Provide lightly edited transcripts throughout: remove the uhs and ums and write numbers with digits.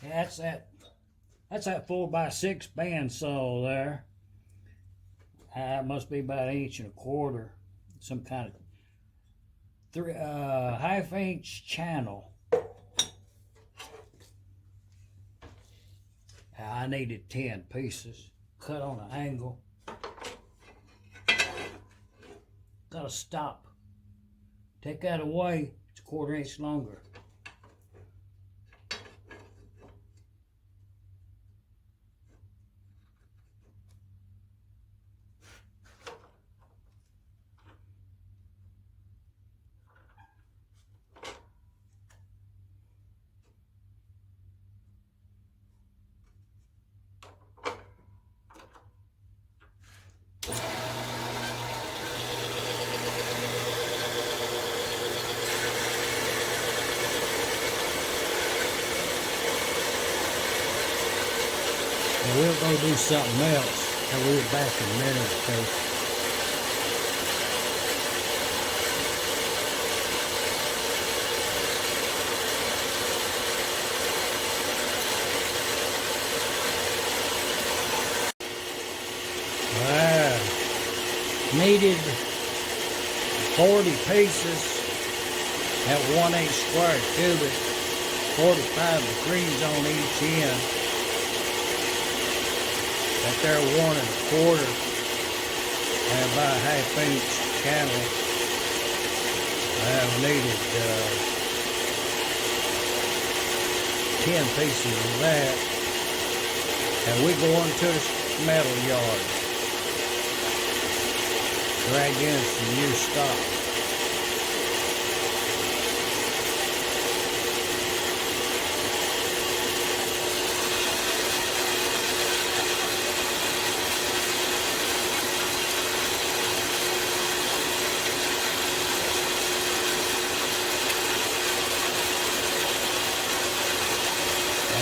Yeah, that's that 4x6 bandsaw there. It must be about 1.25 inches. Some kind of half-inch channel. I needed 10 pieces. Cut on an angle. Gotta stop. Take that away. It's 1/4 inch longer. We'll go do something else, and we'll be back in a minute or two. Needed 40 pieces at 1/8 square cubic, 45 degrees on each end. At there 1 1/4 and about a 1/2 inch channel. I needed 10 pieces of that, and we go into the metal yard, drag in some new stock.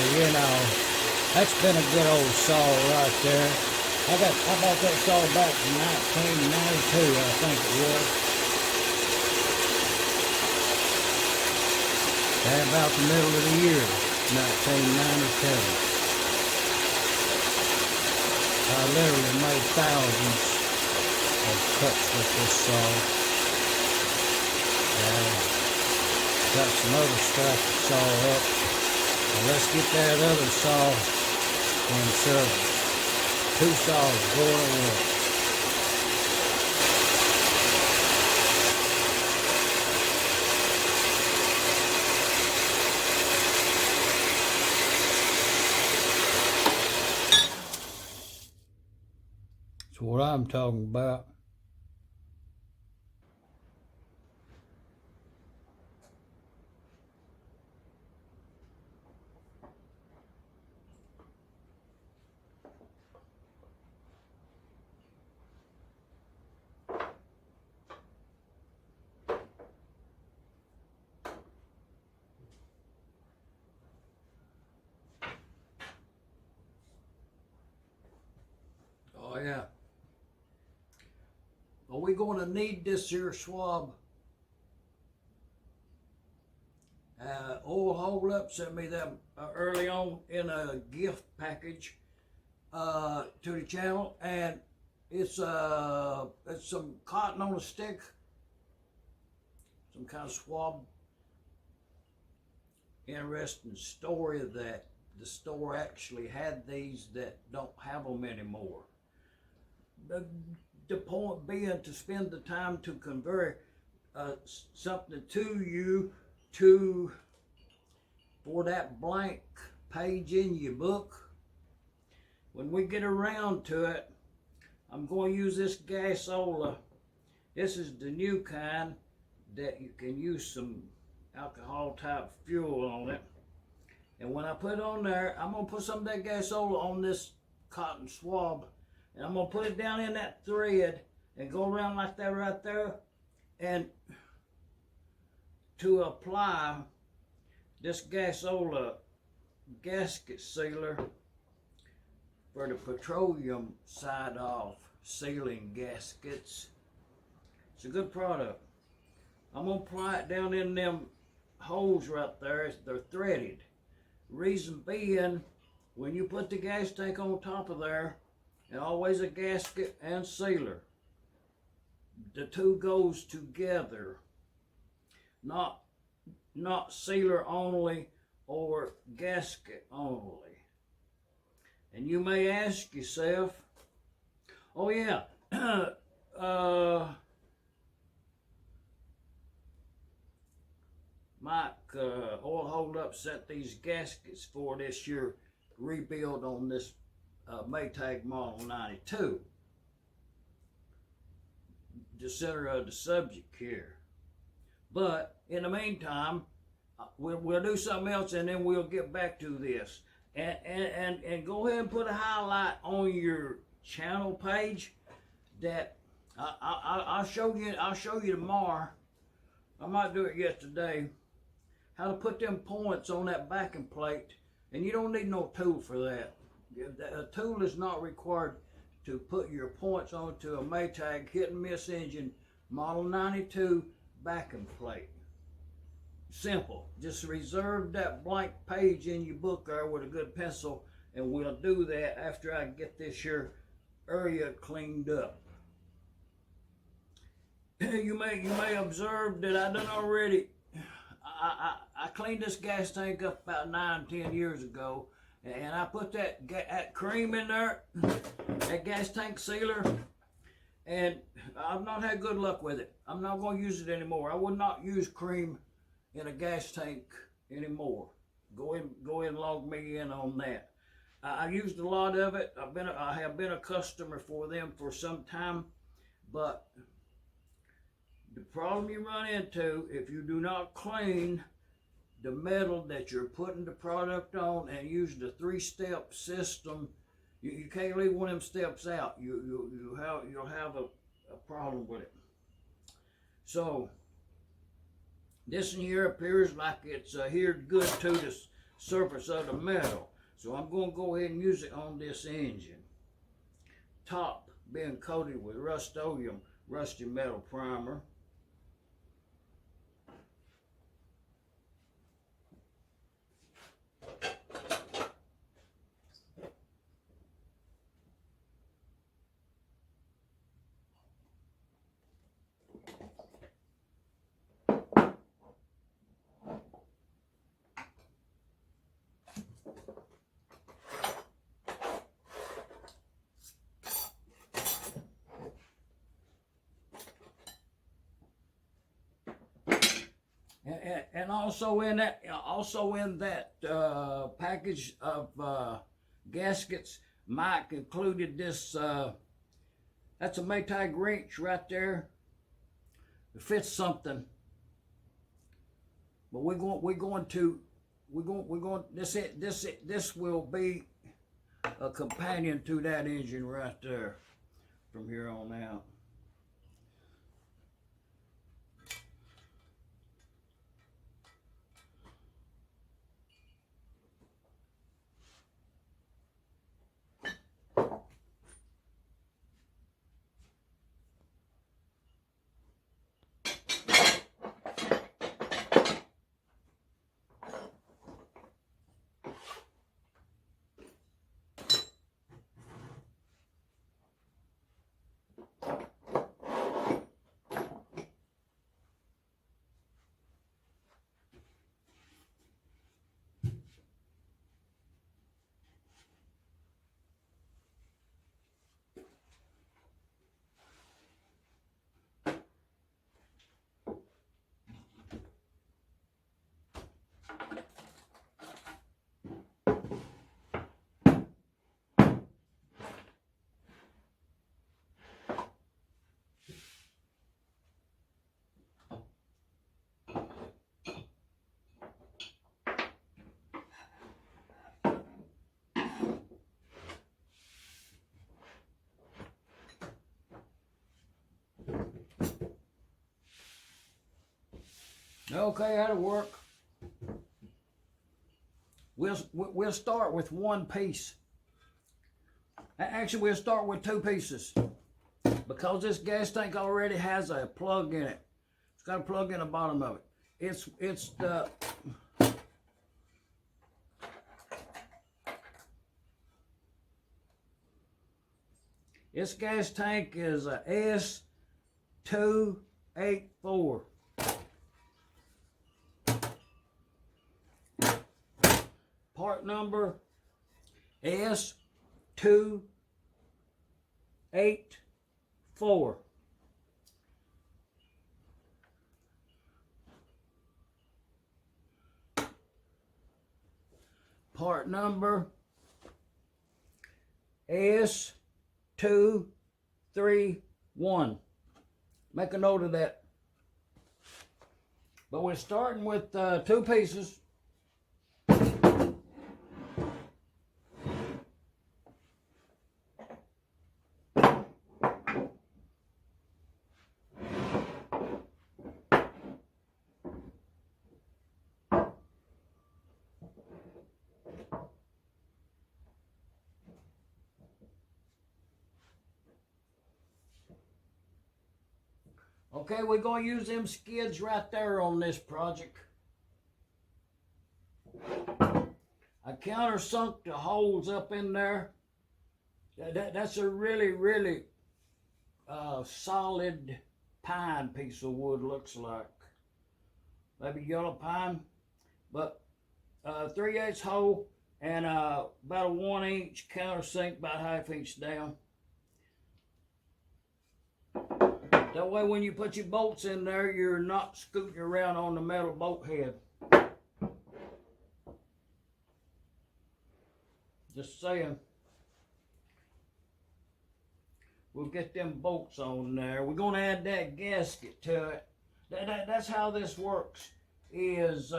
You know, that's been a good old saw right there. I bought that saw back in 1992, I think it was. At about the middle of the year, 1992. I literally made thousands of cuts with this saw. Got some other stuff to saw up. Now let's get that other saw in service. 2 saws going at once. That's what I'm talking about. Oh yeah. Are we going to need this here swab? Oil Hold Up sent me that early on in a gift package to the channel, and it's some cotton on a stick, some kind of swab. Interesting story of that. The store actually had these that don't have them anymore. The point being to spend the time to convert something to you for that blank page in your book. When we get around to it, I'm going to use this gasola. This is the new kind that you can use some alcohol type fuel on it. And when I put it on there, I'm going to put some of that gasola on this cotton swab, and I'm going to put it down in that thread and go around like that right there. And to apply this gasola gasket sealer for the petroleum side off sealing gaskets. It's a good product. I'm going to apply it down in them holes right there. They're threaded. Reason being, when you put the gas tank on top of there, and always a gasket and sealer, the two goes together. Not sealer only or gasket only. And you may ask yourself, oh yeah, Mike, oil hold up set these gaskets for this year rebuild on this Maytag Model 92. The center of the subject here. But in the meantime, we'll do something else and then we'll get back to this. And go ahead and put a highlight on your channel page that I'll show you tomorrow. I might do it yet today. How to put them points on that backing plate, and you don't need no tool for that. A tool is not required to put your points onto a Maytag hit-and-miss engine Model 92 backing plate. Simple. Just reserve that blank page in your book there with a good pencil, and we'll do that after I get this here area cleaned up. You may observe that I done already. I cleaned this gas tank up about 9-10 years ago, and I put that cream in there, that gas tank sealer, and I've not had good luck with it. I'm not going to use it anymore. I would not use cream in a gas tank anymore. Go ahead and log me in on that. I used a lot of it. I have been a customer for them for some time, but the problem you run into if you do not clean the metal that you're putting the product on and use the 3-step system, you can't leave one of them steps out. You'll have a problem with it. So this in here appears like it's adhered good to the surface of the metal. So I'm going to go ahead and use it on this engine. Top being coated with Rust-Oleum rusty metal primer. And also in that package of gaskets, Mike included this. That's a Maytag wrench right there. It fits something. But this will be a companion to that engine right there from here on out. Okay, that'll work. We'll start with one piece. Actually, we'll start with 2 pieces because this gas tank already has a plug in it. It's got a plug in the bottom of it. It's the This gas tank is a S284. Part number S284. Part number S231. Make a note of that. But we're starting with 2 pieces. Okay, we're going to use them skids right there on this project. I countersunk the holes up in there. That's a really, really solid pine piece of wood, looks like. Maybe yellow pine. But 3/8 hole and about a 1-inch countersink, about 1/2 inch down. That way when you put your bolts in there, you're not scooting around on the metal bolt head. Just saying. We'll get them bolts on there. We're going to add that gasket to it. That's how this works. Is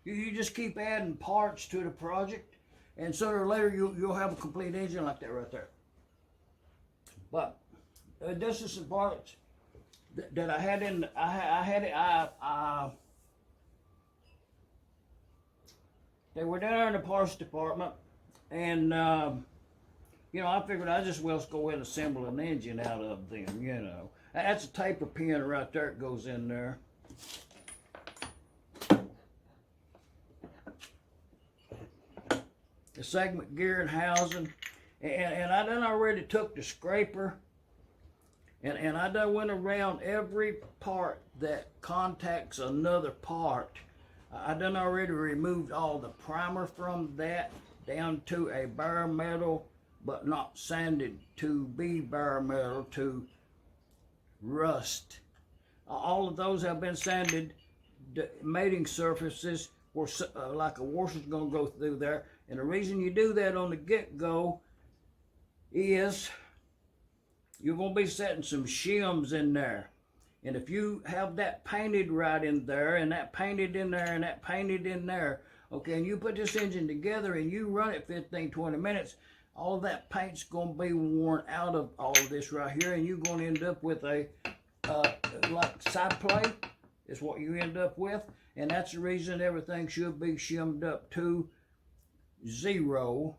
you just keep adding parts to the project, and sooner or later you'll have a complete engine like that right there. But this is some parts that I had in. They were down there in the parts department, and you know, I figured I just well go ahead and assemble an engine out of them. You know, that's a taper pin right there. It goes in there. The segment gear and housing. And I done already took the scraper and I done went around every part that contacts another part. I done already removed all the primer from that down to a bare metal, but not sanded to be bare metal, to rust. All of those have been sanded. The mating surfaces were like a washer's gonna go through there. And the reason you do that on the get-go is you're going to be setting some shims in there. And if you have that painted right in there, and that painted in there, and that painted in there, okay, and you put this engine together and you run it 15, 20 minutes, all that paint's going to be worn out of all of this right here, and you're going to end up with a, like side plate is what you end up with. And that's the reason everything should be shimmed up to 0.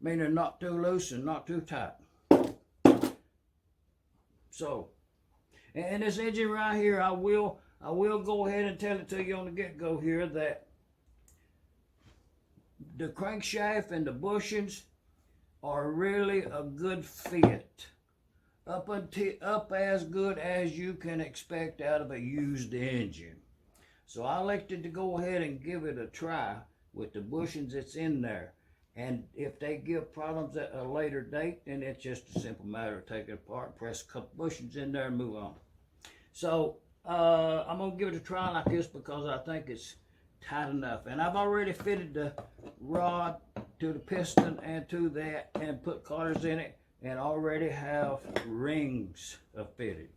Meaning not too loose and not too tight. So, and this engine right here, I will go ahead and tell it to you on the get-go here that the crankshaft and the bushings are really a good fit. Up as good as you can expect out of a used engine. So I elected to go ahead and give it a try with the bushings that's in there. And if they give problems at a later date, then it's just a simple matter of taking it apart, press a couple bushings in there and move on. So I'm going to give it a try like this because I think it's tight enough. And I've already fitted the rod to the piston and to that and put collars in it and already have rings fitted.